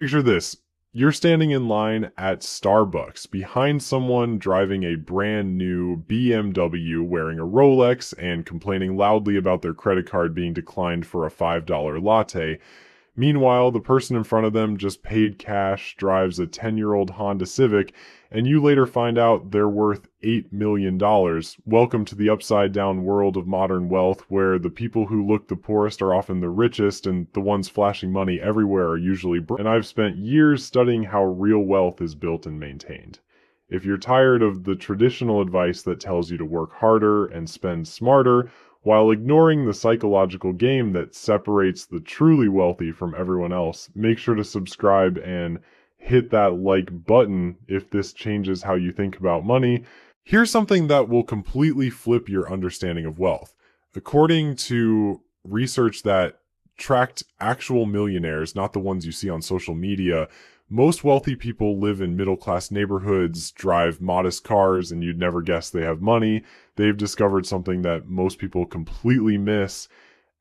Picture this. You're standing in line at Starbucks behind someone driving a brand new BMW wearing a Rolex and complaining loudly about their credit card being declined for a $5 latte. Meanwhile, the person in front of them just paid cash, drives a 10-year-old Honda Civic, and you later find out they're worth $8 million. Welcome to the upside-down world of modern wealth, where the people who look the poorest are often the richest, and the ones flashing money everywhere are usually broke. And I've spent years studying how real wealth is built and maintained. If you're tired of the traditional advice that tells you to work harder and spend smarter, while ignoring the psychological game that separates the truly wealthy from everyone else, make sure to subscribe and hit that like button if this changes how you think about money. Here's something that will completely flip your understanding of wealth. According to research that tracked actual millionaires, not the ones you see on social media, most wealthy people live in middle-class neighborhoods, drive modest cars, and you'd never guess they have money. They've discovered something that most people completely miss.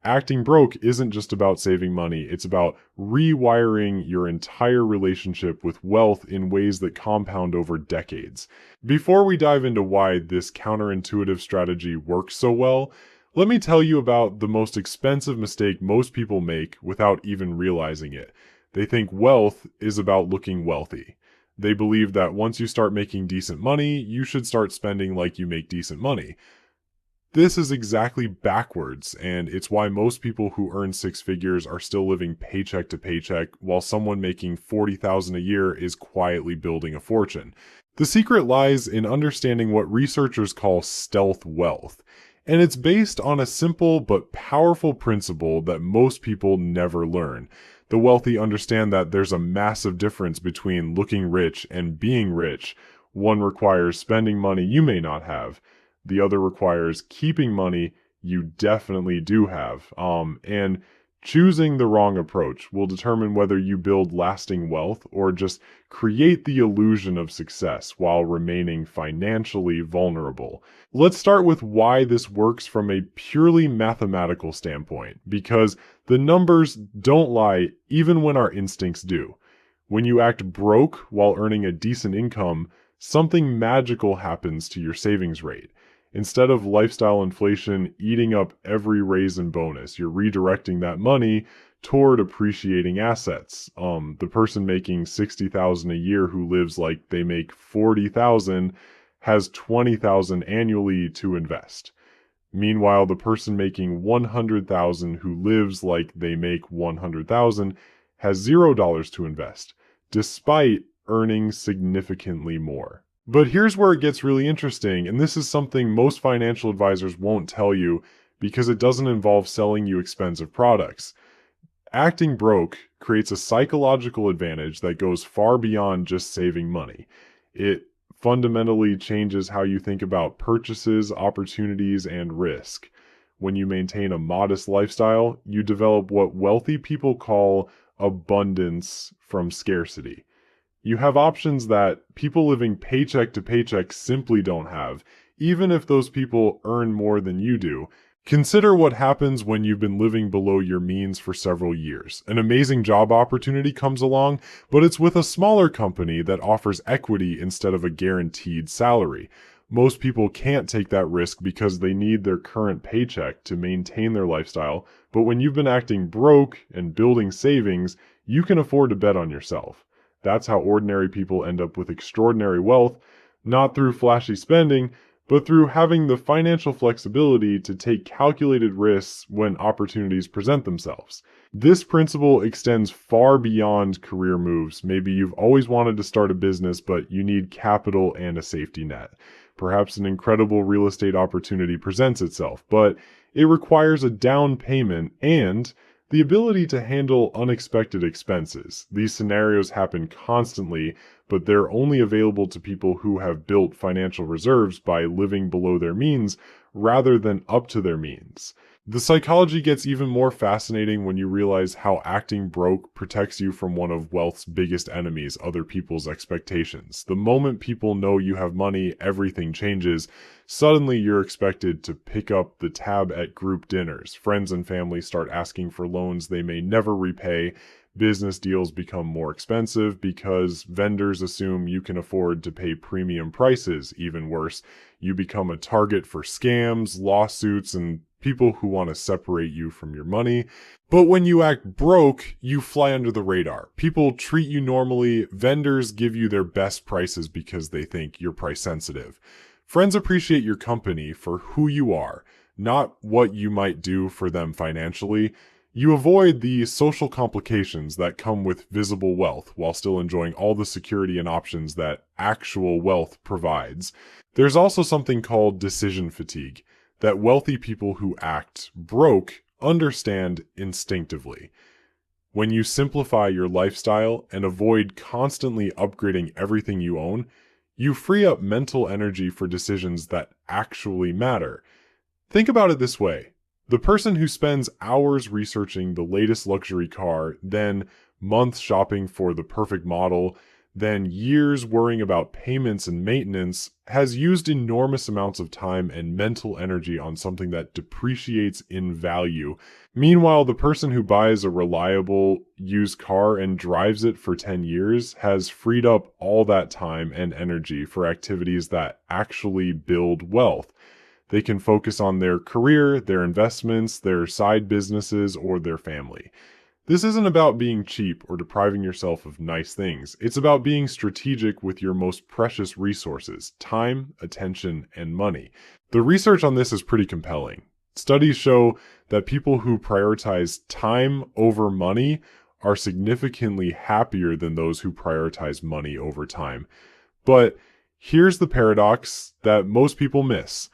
Acting broke isn't just about saving money. It's about rewiring your entire relationship with wealth in ways that compound over decades. Before we dive into why this counterintuitive strategy works so well, let me tell you about the most expensive mistake most people make without even realizing it. They think wealth is about looking wealthy. They believe that once you start making decent money, you should start spending like you make decent money. This is exactly backwards, and it's why most people who earn six figures are still living paycheck to paycheck, while someone making $40,000 a year is quietly building a fortune. The secret lies in understanding what researchers call stealth wealth, and it's based on a simple but powerful principle that most people never learn. The wealthy understand that there's a massive difference between looking rich and being rich. One requires spending money you may not have. The other requires keeping money you definitely do have. And choosing the wrong approach will determine whether you build lasting wealth or just create the illusion of success while remaining financially vulnerable. Let's start with why this works from a purely mathematical standpoint, because the numbers don't lie even when our instincts do. When you act broke while earning a decent income, something magical happens to your savings rate. Instead of lifestyle inflation eating up every raise and bonus, you're redirecting that money toward appreciating assets. The person making $60,000 a year who lives like they make $40,000 has $20,000 annually to invest. Meanwhile, the person making $100,000 who lives like they make $100,000 has $0 to invest, despite earning significantly more. But here's where it gets really interesting, and this is something most financial advisors won't tell you because it doesn't involve selling you expensive products. Acting broke creates a psychological advantage that goes far beyond just saving money. It fundamentally changes how you think about purchases, opportunities, and risk. When you maintain a modest lifestyle, you develop what wealthy people call abundance from scarcity. You have options that people living paycheck to paycheck simply don't have, even if those people earn more than you do. Consider what happens when you've been living below your means for several years. An amazing job opportunity comes along, but it's with a smaller company that offers equity instead of a guaranteed salary. Most people can't take that risk because they need their current paycheck to maintain their lifestyle, but when you've been acting broke and building savings, you can afford to bet on yourself. That's how ordinary people end up with extraordinary wealth, not through flashy spending, but through having the financial flexibility to take calculated risks when opportunities present themselves. This principle extends far beyond career moves. Maybe you've always wanted to start a business, but you need capital and a safety net. Perhaps an incredible real estate opportunity presents itself, but it requires a down payment and the ability to handle unexpected expenses. These scenarios happen constantly, but they're only available to people who have built financial reserves by living below their means rather than up to their means. The psychology gets even more fascinating when you realize how acting broke protects you from one of wealth's biggest enemies, other people's expectations. The moment people know you have money, everything changes. Suddenly you're expected to pick up the tab at group dinners. Friends and family start asking for loans they may never repay. Business deals become more expensive because vendors assume you can afford to pay premium prices. Even worse, you become a target for scams, lawsuits, and people who want to separate you from your money. But when you act broke, you fly under the radar. People treat you normally. Vendors give you their best prices because they think you're price sensitive. Friends appreciate your company for who you are, not what you might do for them financially. You avoid the social complications that come with visible wealth while still enjoying all the security and options that actual wealth provides. There's also something called decision fatigue that wealthy people who act broke understand instinctively. When you simplify your lifestyle and avoid constantly upgrading everything you own, you free up mental energy for decisions that actually matter. Think about it this way. The person who spends hours researching the latest luxury car, then months shopping for the perfect model, then years worrying about payments and maintenance, has used enormous amounts of time and mental energy on something that depreciates in value. Meanwhile, the person who buys a reliable used car and drives it for 10 years has freed up all that time and energy for activities that actually build wealth. They can focus on their career, their investments, their side businesses, or their family. This isn't about being cheap or depriving yourself of nice things. It's about being strategic with your most precious resources: time, attention, and money. The research on this is pretty compelling. Studies show that people who prioritize time over money are significantly happier than those who prioritize money over time. But here's the paradox that most people miss.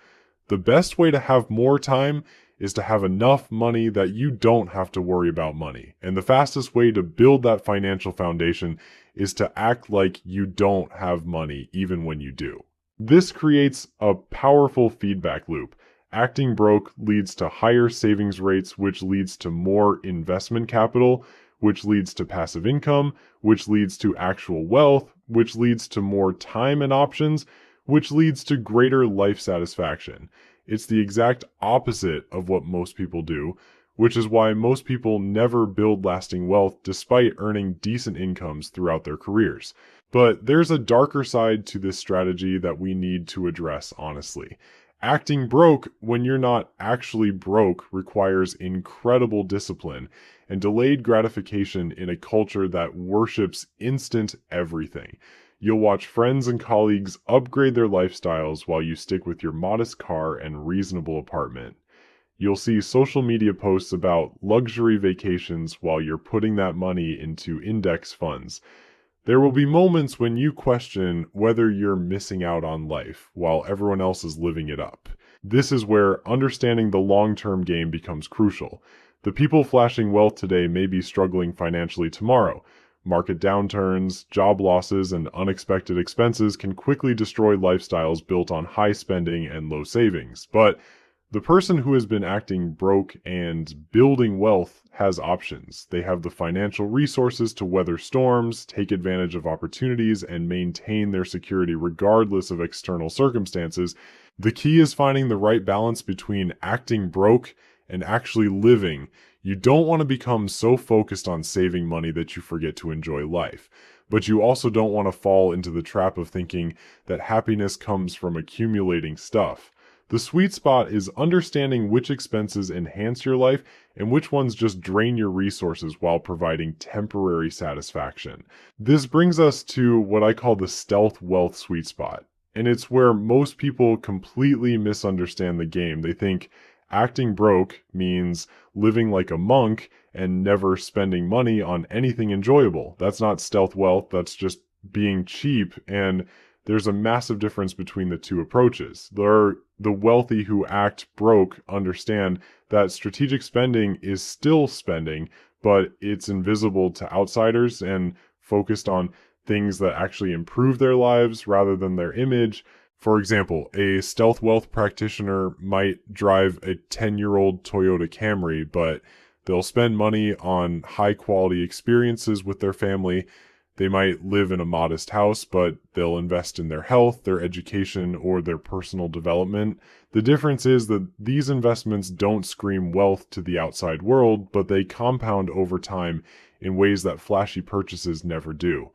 The best way to have more time is to have enough money that you don't have to worry about money. And the fastest way to build that financial foundation is to act like you don't have money even when you do. This creates a powerful feedback loop. Acting broke leads to higher savings rates, which leads to more investment capital, which leads to passive income, which leads to actual wealth, which leads to more time and options, which leads to greater life satisfaction. It's the exact opposite of what most people do, which is why most people never build lasting wealth despite earning decent incomes throughout their careers. But there's a darker side to this strategy that we need to address honestly. Acting broke when you're not actually broke requires incredible discipline and delayed gratification in a culture that worships instant everything. You'll watch friends and colleagues upgrade their lifestyles while you stick with your modest car and reasonable apartment. You'll see social media posts about luxury vacations while you're putting that money into index funds. There will be moments when you question whether you're missing out on life while everyone else is living it up. This is where understanding the long-term game becomes crucial. The people flashing wealth today may be struggling financially tomorrow. Market downturns, job losses, and unexpected expenses can quickly destroy lifestyles built on high spending and low savings. But the person who has been acting broke and building wealth has options. They have the financial resources to weather storms, take advantage of opportunities, and maintain their security regardless of external circumstances. The key is finding the right balance between acting broke and actually living. You don't want to become so focused on saving money that you forget to enjoy life. But you also don't want to fall into the trap of thinking that happiness comes from accumulating stuff. The sweet spot is understanding which expenses enhance your life and which ones just drain your resources while providing temporary satisfaction. This brings us to what I call the stealth wealth sweet spot. And it's where most people completely misunderstand the game. They think acting broke means living like a monk and never spending money on anything enjoyable. That's not stealth wealth, that's just being cheap, and there's a massive difference between the two approaches. The wealthy who act broke understand that strategic spending is still spending, but it's invisible to outsiders and focused on things that actually improve their lives rather than their image. For example, a stealth wealth practitioner might drive a 10-year-old Toyota Camry, but they'll spend money on high-quality experiences with their family. They might live in a modest house, but they'll invest in their health, their education, or their personal development. The difference is that these investments don't scream wealth to the outside world, but they compound over time in ways that flashy purchases never do.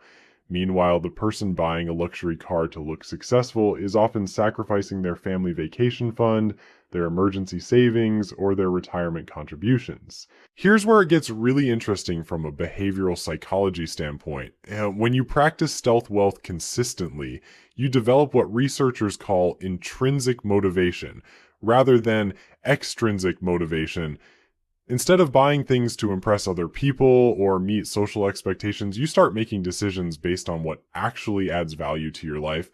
Meanwhile, the person buying a luxury car to look successful is often sacrificing their family vacation fund, their emergency savings, or their retirement contributions. Here's where it gets really interesting from a behavioral psychology standpoint. When you practice stealth wealth consistently, you develop what researchers call intrinsic motivation, rather than extrinsic motivation. Instead of buying things to impress other people or meet social expectations, you start making decisions based on what actually adds value to your life.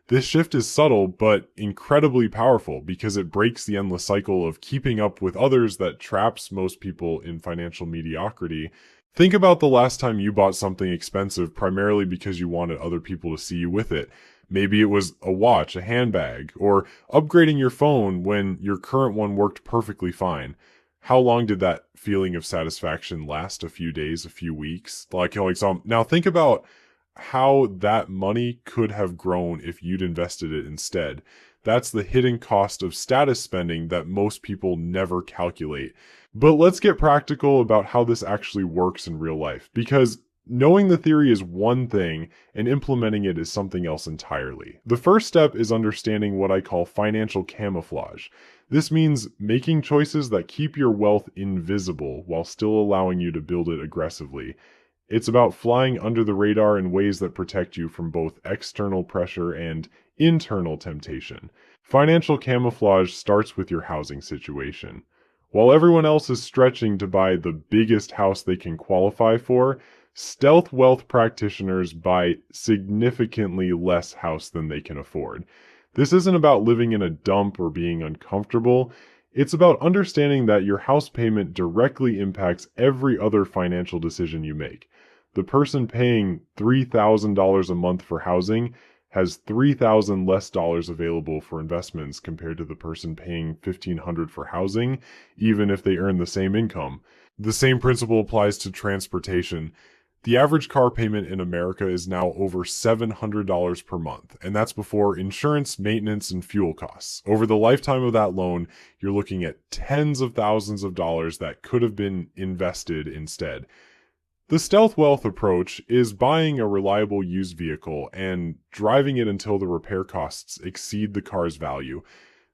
This shift is subtle, but incredibly powerful because it breaks the endless cycle of keeping up with others that traps most people in financial mediocrity. Think about the last time you bought something expensive primarily because you wanted other people to see you with it. Maybe it was a watch, a handbag, or upgrading your phone when your current one worked perfectly fine. How long did that feeling of satisfaction last? A few days, a few weeks? Now think about how that money could have grown if you'd invested it instead. That's the hidden cost of status spending that most people never calculate. But let's get practical about how this actually works in real life, because knowing the theory is one thing and implementing it is something else entirely. The first step is understanding what I call financial camouflage. This means making choices that keep your wealth invisible while still allowing you to build it aggressively. It's about flying under the radar in ways that protect you from both external pressure and internal temptation. Financial camouflage starts with your housing situation. While everyone else is stretching to buy the biggest house they can qualify for, stealth wealth practitioners buy significantly less house than they can afford. This isn't about living in a dump or being uncomfortable. It's about understanding that your house payment directly impacts every other financial decision you make. The person paying $3,000 a month for housing has $3,000 less dollars available for investments compared to the person paying $1,500 for housing, even if they earn the same income. The same principle applies to transportation. The average car payment in America is now over $700 per month, and that's before insurance, maintenance, and fuel costs. Over the lifetime of that loan, you're looking at tens of thousands of dollars that could have been invested instead. The stealth wealth approach is buying a reliable used vehicle and driving it until the repair costs exceed the car's value.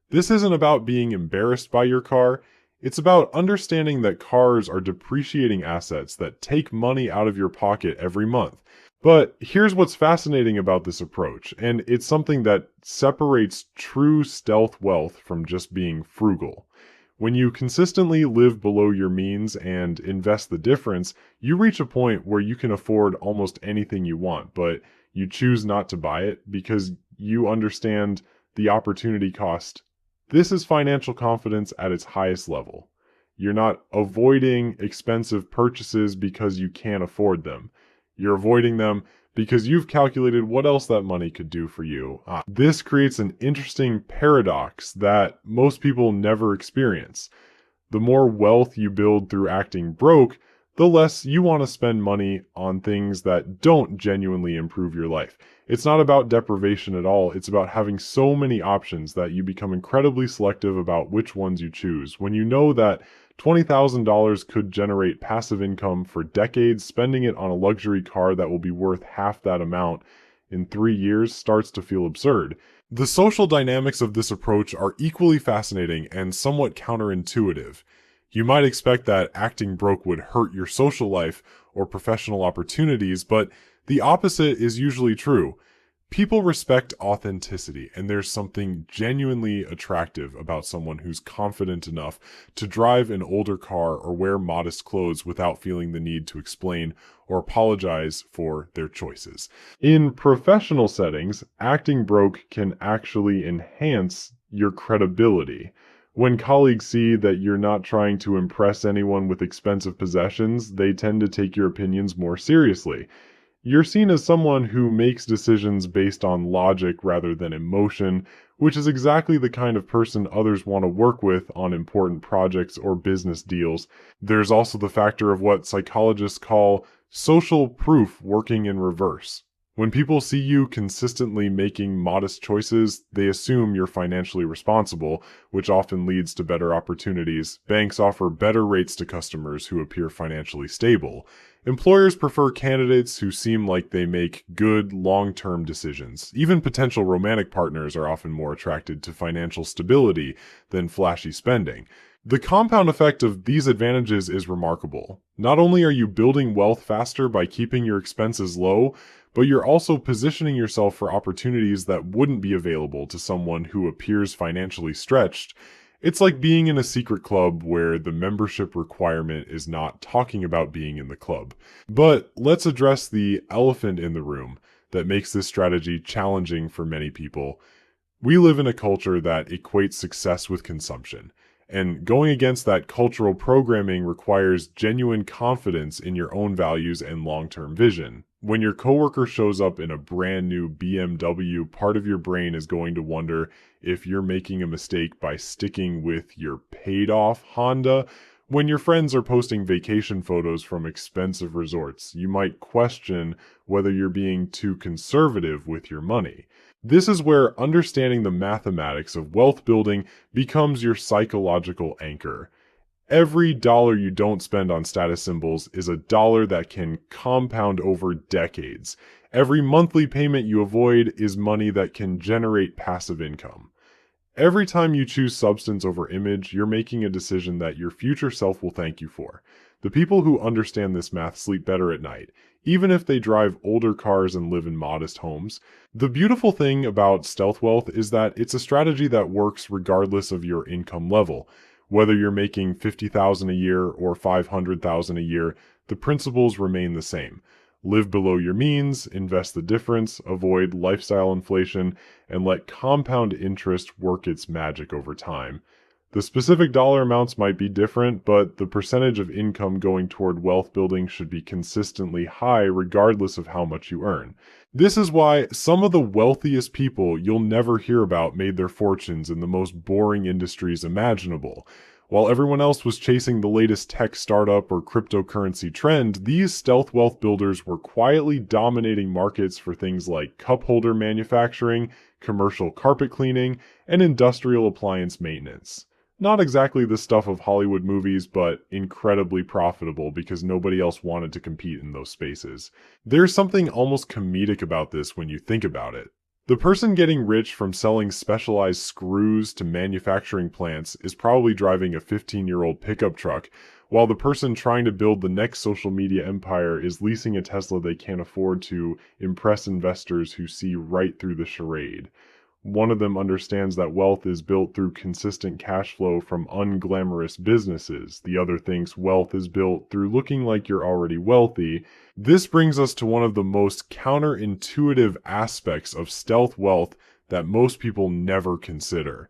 This isn't about being embarrassed by your car. It's about understanding that cars are depreciating assets that take money out of your pocket every month. But here's what's fascinating about this approach, and it's something that separates true stealth wealth from just being frugal. When you consistently live below your means and invest the difference, you reach a point where you can afford almost anything you want, but you choose not to buy it because you understand the opportunity cost. This is financial confidence at its highest level. You're not avoiding expensive purchases because you can't afford them. You're avoiding them because you've calculated what else that money could do for you. This creates an interesting paradox that most people never experience. The more wealth you build through acting broke, the less you want to spend money on things that don't genuinely improve your life. It's not about deprivation at all. It's about having so many options that you become incredibly selective about which ones you choose. When you know that $20,000 could generate passive income for decades, spending it on a luxury car that will be worth half that amount in 3 years starts to feel absurd. The social dynamics of this approach are equally fascinating and somewhat counterintuitive. You might expect that acting broke would hurt your social life or professional opportunities, but the opposite is usually true. People respect authenticity, and there's something genuinely attractive about someone who's confident enough to drive an older car or wear modest clothes without feeling the need to explain or apologize for their choices. In professional settings, acting broke can actually enhance your credibility. When colleagues see that you're not trying to impress anyone with expensive possessions, they tend to take your opinions more seriously. You're seen as someone who makes decisions based on logic rather than emotion, which is exactly the kind of person others want to work with on important projects or business deals. There's also the factor of what psychologists call social proof working in reverse. When people see you consistently making modest choices, they assume you're financially responsible, which often leads to better opportunities. Banks offer better rates to customers who appear financially stable. Employers prefer candidates who seem like they make good, long-term decisions. Even potential romantic partners are often more attracted to financial stability than flashy spending. The compound effect of these advantages is remarkable. Not only are you building wealth faster by keeping your expenses low, but you're also positioning yourself for opportunities that wouldn't be available to someone who appears financially stretched. It's like being in a secret club where the membership requirement is not talking about being in the club. But let's address the elephant in the room that makes this strategy challenging for many people. We live in a culture that equates success with consumption. And going against that cultural programming requires genuine confidence in your own values and long-term vision. When your coworker shows up in a brand new BMW, part of your brain is going to wonder if you're making a mistake by sticking with your paid-off Honda. When your friends are posting vacation photos from expensive resorts, you might question whether you're being too conservative with your money. This is where understanding the mathematics of wealth building becomes your psychological anchor. Every dollar you don't spend on status symbols is a dollar that can compound over decades. Every monthly payment you avoid is money that can generate passive income. Every time you choose substance over image, you're making a decision that your future self will thank you for. The people who understand this math sleep better at night, even if they drive older cars and live in modest homes. The beautiful thing about stealth wealth is that it's a strategy that works regardless of your income level. Whether you're making $50,000 a year or $500,000 a year, the principles remain the same. Live below your means, invest the difference, avoid lifestyle inflation, and let compound interest work its magic over time. The specific dollar amounts might be different, but the percentage of income going toward wealth building should be consistently high regardless of how much you earn. This is why some of the wealthiest people you'll never hear about made their fortunes in the most boring industries imaginable. While everyone else was chasing the latest tech startup or cryptocurrency trend, these stealth wealth builders were quietly dominating markets for things like cup holder manufacturing, commercial carpet cleaning, and industrial appliance maintenance. Not exactly the stuff of Hollywood movies, but incredibly profitable because nobody else wanted to compete in those spaces. There's something almost comedic about this when you think about it. The person getting rich from selling specialized screws to manufacturing plants is probably driving a 15-year-old pickup truck, while the person trying to build the next social media empire is leasing a Tesla they can't afford to impress investors who see right through the charade. One of them understands that wealth is built through consistent cash flow from unglamorous businesses. The other thinks wealth is built through looking like you're already wealthy. This brings us to one of the most counterintuitive aspects of stealth wealth that most people never consider.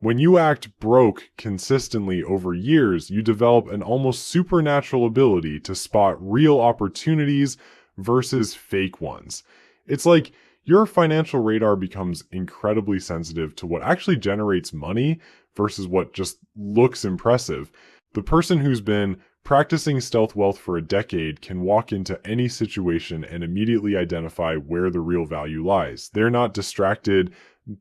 When you act broke consistently over years, you develop an almost supernatural ability to spot real opportunities versus fake ones. It's like your financial radar becomes incredibly sensitive to what actually generates money versus what just looks impressive. The person who's been practicing stealth wealth for a decade can walk into any situation and immediately identify where the real value lies. They're not distracted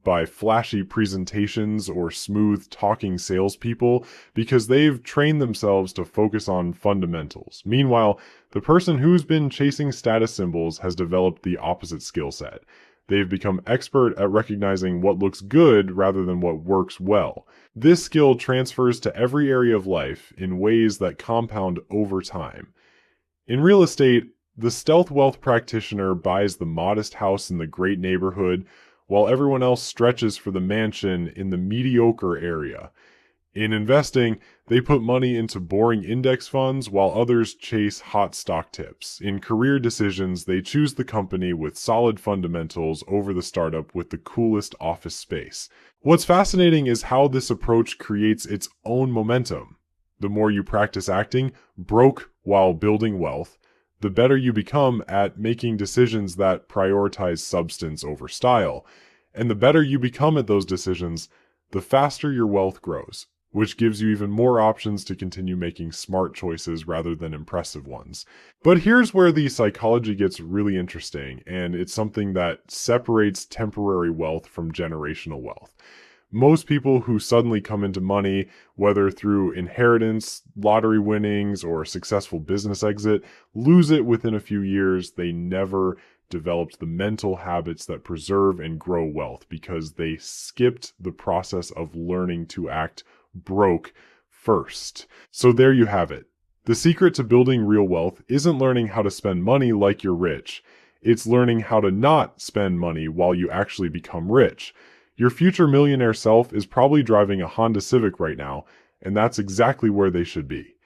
by flashy presentations or smooth talking salespeople because they've trained themselves to focus on fundamentals. Meanwhile, the person who's been chasing status symbols has developed the opposite skill set. They've become expert at recognizing what looks good rather than what works well. This skill transfers to every area of life in ways that compound over time. In real estate, the stealth wealth practitioner buys the modest house in the great neighborhood, while everyone else stretches for the mansion in the mediocre area. In investing, they put money into boring index funds while others chase hot stock tips. In career decisions, they choose the company with solid fundamentals over the startup with the coolest office space. What's fascinating is how this approach creates its own momentum. The more you practice acting broke while building wealth, the better you become at making decisions that prioritize substance over style. And the better you become at those decisions, the faster your wealth grows, which gives you even more options to continue making smart choices rather than impressive ones. But here's where the psychology gets really interesting, and it's something that separates temporary wealth from generational wealth. Most people who suddenly come into money, whether through inheritance, lottery winnings, or a successful business exit, lose it within a few years. They never developed the mental habits that preserve and grow wealth because they skipped the process of learning to act broke first. So there you have it. The secret to building real wealth isn't learning how to spend money like you're rich. It's learning how to not spend money while you actually become rich. Your future millionaire self is probably driving a Honda Civic right now, and that's exactly where they should be.